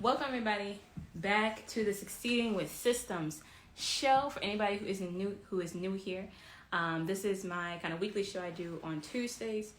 Welcome everybody back to the Succeeding with Systems show. For anybody who is new here, this is my kind of weekly show I do on Tuesdays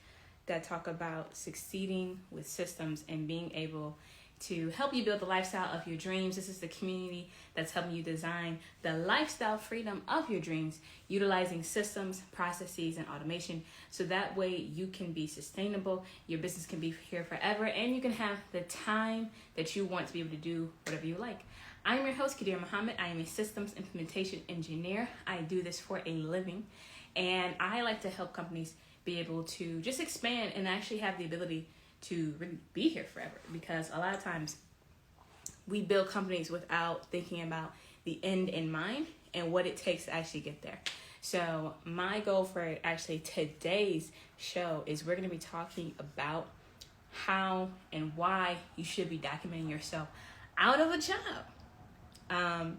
that talk about succeeding with systems and being able to help you build the lifestyle of your dreams. This is the community that's helping you design the lifestyle freedom of your dreams, utilizing systems, processes, and automation. So that way you can be sustainable, your business can be here forever, and you can have the time that you want to be able to do whatever you like. I am your host, Khadirah Muhammad. I am a systems implementation engineer. I do this for a living, and I like to help companies be able to just expand and actually have the ability to really be here forever, because a lot of times we build companies without thinking about the end in mind and what it takes to actually get there. So my goal for actually today's show is we're going to be talking about how and why you should be documenting yourself out of a job.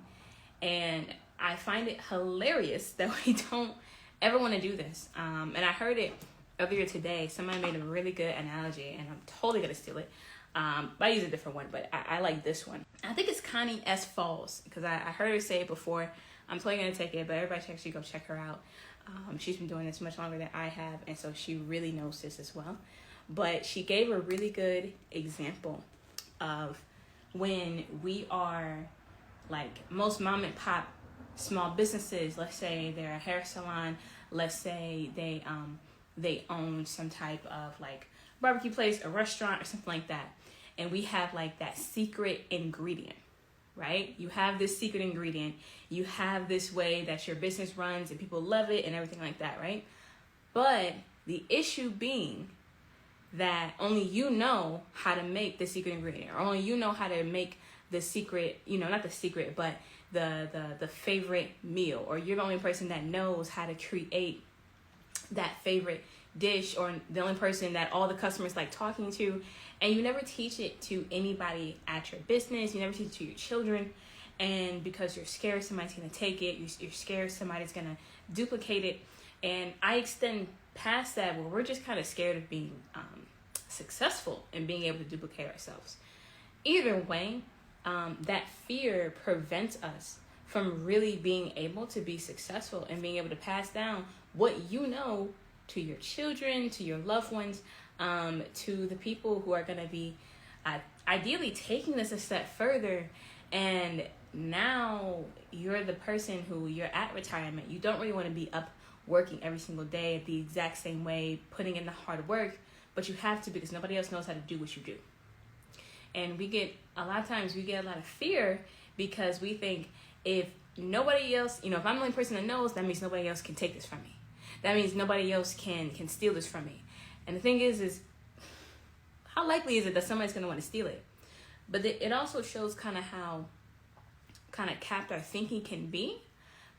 And I find it hilarious that we don't ever want to do this. And I heard it earlier today. Somebody made a really good analogy, and I'm totally going to steal it. But I use a different one, but I like this one. I think it's Connie S. Falls, because I heard her say it before. I'm totally going to take it, but everybody should actually go check her out. She's been doing this much longer than I have, and so she really knows this as well. But she gave a really good example of when we are like most mom and pop small businesses. Let's say they're a hair salon. Let's say they own some type of like barbecue place, a restaurant, or something like that. And we have like that secret ingredient, right? You have this secret ingredient. You have this way that your business runs and people love it and everything like that, right? But the issue being that only you know how to make the secret ingredient, or only you know how to make the secret, not the secret, but the favorite meal, or you're the only person that knows how to create that favorite dish, or the only person that all the customers like talking to, and you never teach it to anybody at your business. You never teach it to your children, and because you're scared somebody's going to take it, you're scared somebody's going to duplicate it. And I extend past that, where we're just kind of scared of being successful and being able to duplicate ourselves. Either way, that fear prevents us from really being able to be successful and being able to pass down what you know to your children, to your loved ones, to the people who are going to be ideally taking this a step further. And now you're the person who you're at retirement. You don't really want to be up working every single day the exact same way, putting in the hard work, but you have to, because nobody else knows how to do what you do. And a lot of times we get a lot of fear because we think if nobody else, if I'm the only person that knows, that means nobody else can take this from me. That means nobody else can steal this from me. And the thing is how likely is it that somebody's going to want to steal it? But it also shows kind of how capped our thinking can be.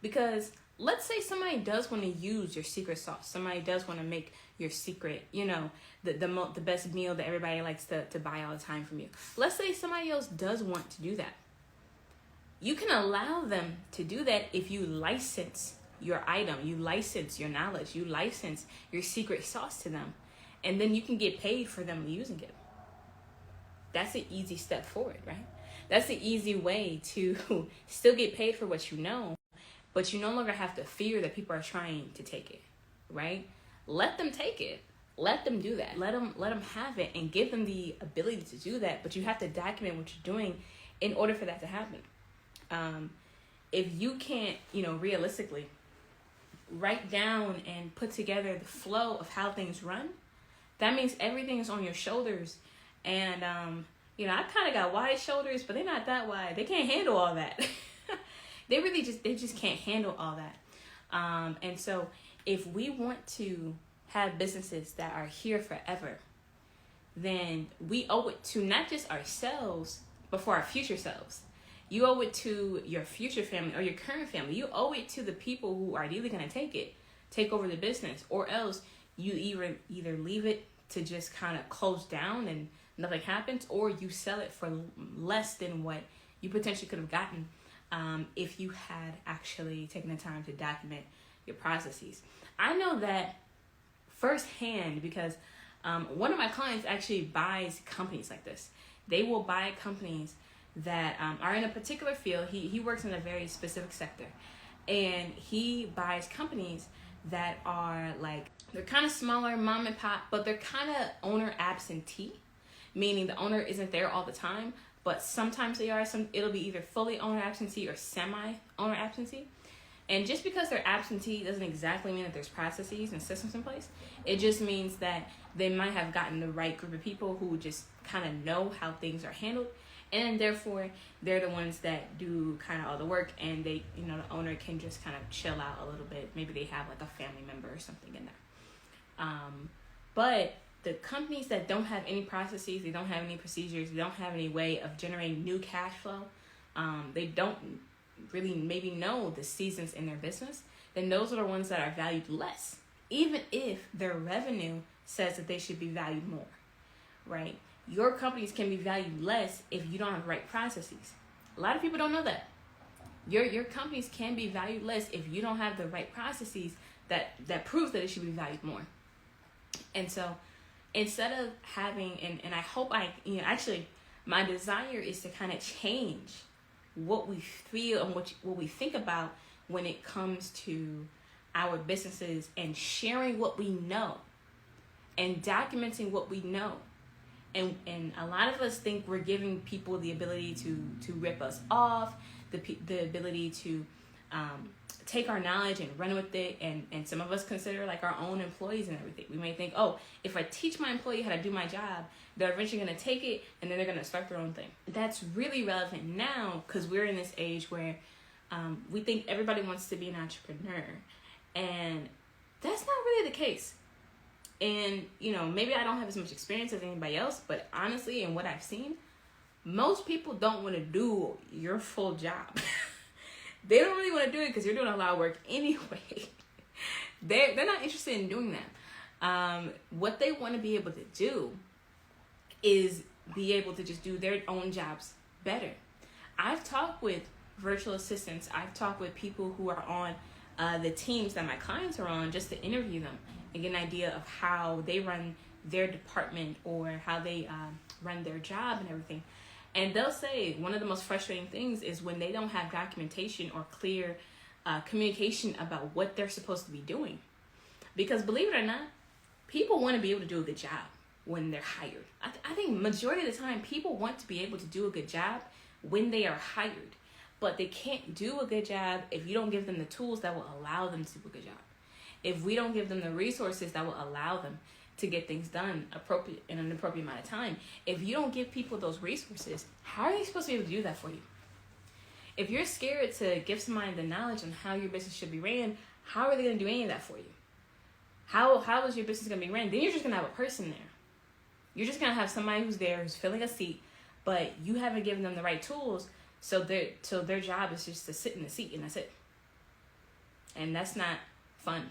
Because let's say somebody does want to use your secret sauce. Somebody does want to make your secret, the best meal that everybody likes to buy all the time from you. Let's say somebody else does want to do that. You can allow them to do that if you license your item, you license your knowledge, you license your secret sauce to them, and then you can get paid for them using it. That's an easy step forward, right? That's the easy way to still get paid for what you know, but you no longer have to fear that people are trying to take it, right? Let them take it. Let them do that. Let them have it, and give them the ability to do that. But you have to document what you're doing in order for that to happen. If you can't, realistically write down and put together the flow of how things run, that means everything is on your shoulders. And, I kind of got wide shoulders, but they're not that wide. They can't handle all that. They just can't handle all that. And so if we want to have businesses that are here forever, then we owe it to not just ourselves, but for our future selves. You owe it to your future family or your current family. You owe it to the people who are either going to take over the business, or else you either leave it to just kind of close down and nothing happens, or you sell it for less than what you potentially could have gotten if you had actually taken the time to document your processes. I know that firsthand because one of my clients actually buys companies like this. They will buy companies that are in a particular field. He works in a very specific sector, and he buys companies that are like, they're kind of smaller, mom and pop, but they're kind of owner absentee, meaning the owner isn't there all the time, but sometimes they are. It'll be either fully owner absentee or semi owner absentee. And just because they're absentee doesn't exactly mean that there's processes and systems in place. It just means that they might have gotten the right group of people who just kind of know how things are handled, and therefore they're the ones that do kind of all the work, and they, the owner can just kind of chill out a little bit. Maybe they have like a family member or something in there. But the companies that don't have any processes, they don't have any procedures, they don't have any way of generating new cash flow, they don't really maybe know the seasons in their business, then those are the ones that are valued less, even if their revenue says that they should be valued more, right? Your companies can be valued less if you don't have the right processes. A lot of people don't know that. Your companies can be valued less if you don't have the right processes that proves that it should be valued more. And so instead of having, and I hope actually my desire is to kind of change what we feel and what we think about when it comes to our businesses, and sharing what we know and documenting what we know. And a lot of us think we're giving people the ability to rip us off, the ability to take our knowledge and run with it, and some of us consider like our own employees and everything. We may think, oh, if I teach my employee how to do my job, they're eventually going to take it and then they're going to start their own thing. That's really relevant now because we're in this age where we think everybody wants to be an entrepreneur, and that's not really the case. And maybe I don't have as much experience as anybody else, but honestly, in what I've seen, most people don't want to do your full job. They don't really want to do it because you're doing a lot of work anyway. They're not interested in doing that. What they want to be able to do is be able to just do their own jobs better. I've talked with virtual assistants. I've talked with people who are on the teams that my clients are on, just to interview them and get an idea of how they run their department or how they run their job and everything. And they'll say one of the most frustrating things is when they don't have documentation or clear communication about what they're supposed to be doing. Because believe it or not, people want to be able to do a good job when they're hired. I think majority of the time, people want to be able to do a good job when they are hired. But they can't do a good job if you don't give them the tools that will allow them to do a good job. If we don't give them the resources that will allow them to get things done in an appropriate amount of time. If you don't give people those resources, how are they supposed to be able to do that for you? If you're scared to give somebody the knowledge on how your business should be ran, how are they going to do any of that for you? How is your business going to be ran? Then you're just going to have a person there. You're just going to have somebody who's there, who's filling a seat, but you haven't given them the right tools, so their job is just to sit in the seat, and that's it. And that's not fun.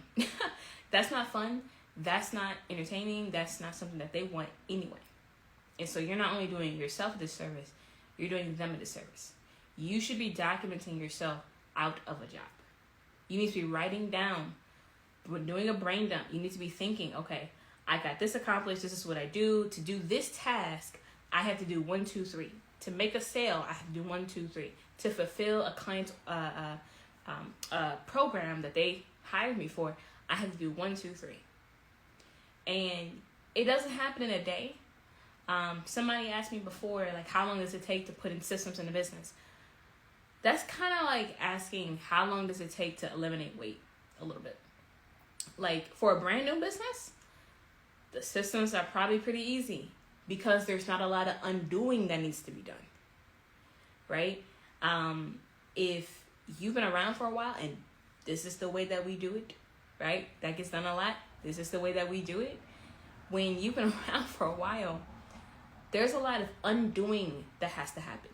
That's not fun. That's not entertaining. That's not something that they want anyway. And so you're not only doing yourself a disservice, you're doing them a disservice. You should be documenting yourself out of a job. You need to be writing down, doing a brain dump. You need to be thinking, okay, I got this accomplished. This is what I do. To do this task, I have to do 1, 2, 3. To make a sale, I have to do 1, 2, 3. To fulfill a client's program that they hired me for, I have to do 1, 2, 3. And it doesn't happen in a day. Somebody asked me before, like, how long does it take to put in systems in a business? That's kind of like asking how long does it take to eliminate weight a little bit. Like, for a brand new business, the systems are probably pretty easy because there's not a lot of undoing that needs to be done, right? If you've been around for a while and this is the way that we do it, right? That gets done a lot. This is the way that we do it. When you've been around for a while, there's a lot of undoing that has to happen.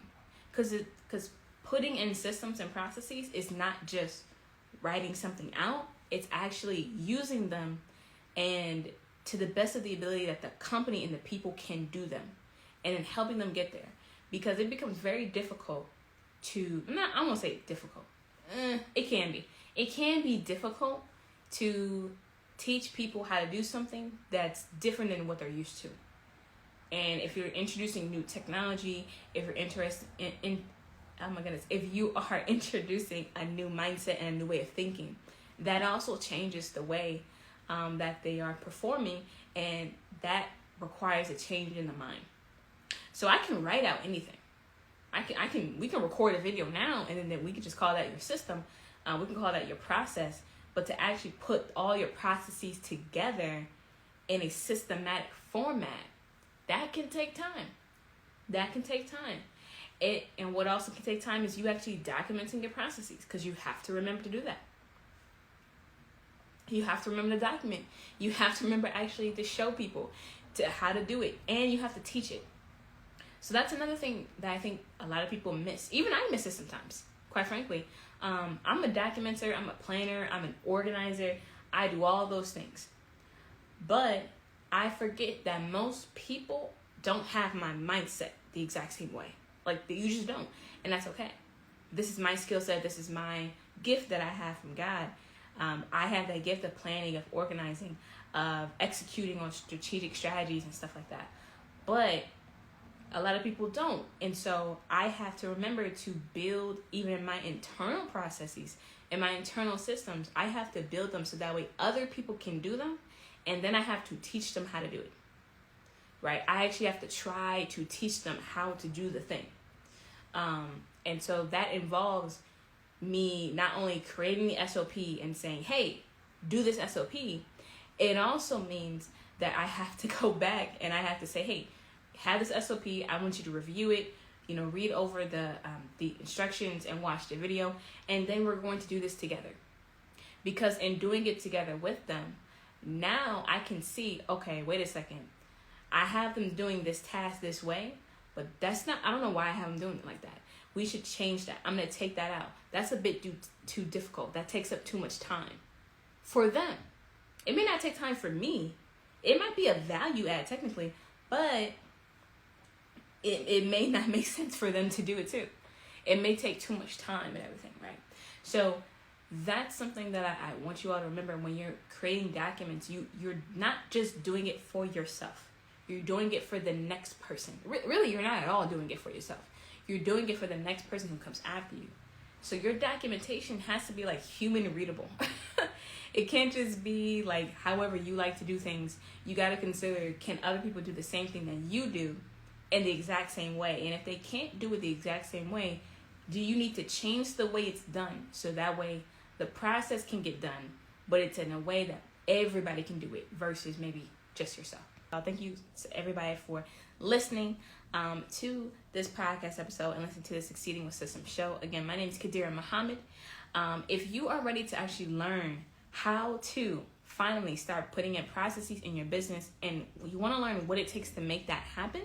Because putting in systems and processes is not just writing something out. It's actually using them and to the best of the ability that the company and the people can do them, and then helping them get there. Because it becomes very difficult to, I won't say difficult. It can be. It can be difficult to teach people how to do something that's different than what they're used to. And if you're introducing new technology, if you're interested in oh my goodness, if you are introducing a new mindset and a new way of thinking, that also changes the way that they are performing, and that requires a change in the mind. So I can write out anything. We can record a video now, and then we can just call that your system. We can call that your process. But to actually put all your processes together in a systematic format, that can take time. That can take time. And what also can take time is you actually documenting your processes, because you have to remember to do that. You have to remember to document. You have to remember actually to show people to how to do it, and you have to teach it. So that's another thing that I think a lot of people miss. Even I miss it sometimes, quite frankly. I'm a documenter, I'm a planner, I'm an organizer. I do all those things. But I forget that most people don't have my mindset the exact same way. Like, you just don't. And that's okay. This is my skill set. This is my gift that I have from God. I have that gift of planning, of organizing, of executing on strategic strategies and stuff like that. But a lot of people don't. And so I have to remember to build, even in my internal processes, in my internal systems, I have to build them so that way other people can do them. And then I have to teach them how to do it. Right? I actually have to try to teach them how to do the thing. And so that involves me not only creating the SOP and saying, hey, do this SOP. It also means that I have to go back and I have to say, hey, have this SOP. I want you to review it, read over the instructions and watch the video. And then we're going to do this together. Because in doing it together with them, now I can see, okay, wait a second. I have them doing this task this way, but that's not, I don't know why I have them doing it like that. We should change that. I'm going to take that out. That's a bit too difficult. That takes up too much time for them. It may not take time for me. It might be a value add technically, but it may not make sense for them to do it too. It may take too much time and everything, right? So that's something that I want you all to remember when you're creating documents. You're not just doing it for yourself. You're doing it for the next person. Really, you're not at all doing it for yourself. You're doing it for the next person who comes after you. So your documentation has to be like human readable. It can't just be like however you like to do things. You got to consider, can other people do the same thing that you do in the exact same way? And if they can't do it the exact same way, do you need to change the way it's done so that way the process can get done, but it's in a way that everybody can do it versus maybe just yourself? Thank you to everybody for listening to this podcast episode and listening to the Succeeding with Systems show. Again, my name is Khadirah Muhammad. If you are ready to actually learn how to finally start putting in processes in your business and you want to learn what it takes to make that happen,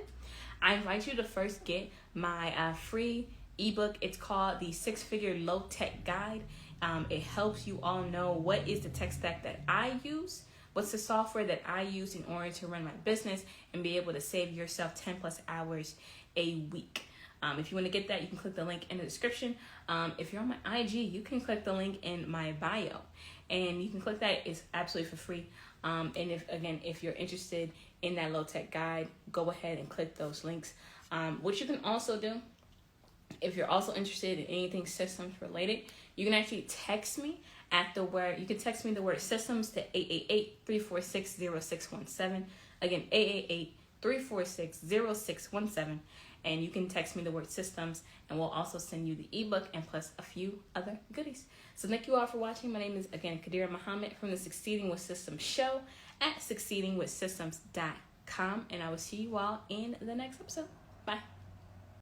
I invite you to first get my free ebook. It's called the 6-Figure Low Tech Guide. It helps you all know what is the tech stack that I use. What's the software that I use in order to run my business and be able to save yourself 10 plus hours a week? If you want to get that, you can click the link in the description. If you're on my IG, you can click the link in my bio. And you can click that. It's absolutely for free. And if you're interested in that low-tech guide, go ahead and click those links. What you can also do, if you're also interested in anything systems related, you can actually text me you can text me the word systems to 888-346-0617. Again, 888-346-0617. And you can text me the word systems and we'll also send you the ebook and plus a few other goodies. So thank you all for watching. My name is, again, Khadirah Muhammad from the Succeeding with Systems show at succeedingwithsystems.com. And I will see you all in the next episode. Bye.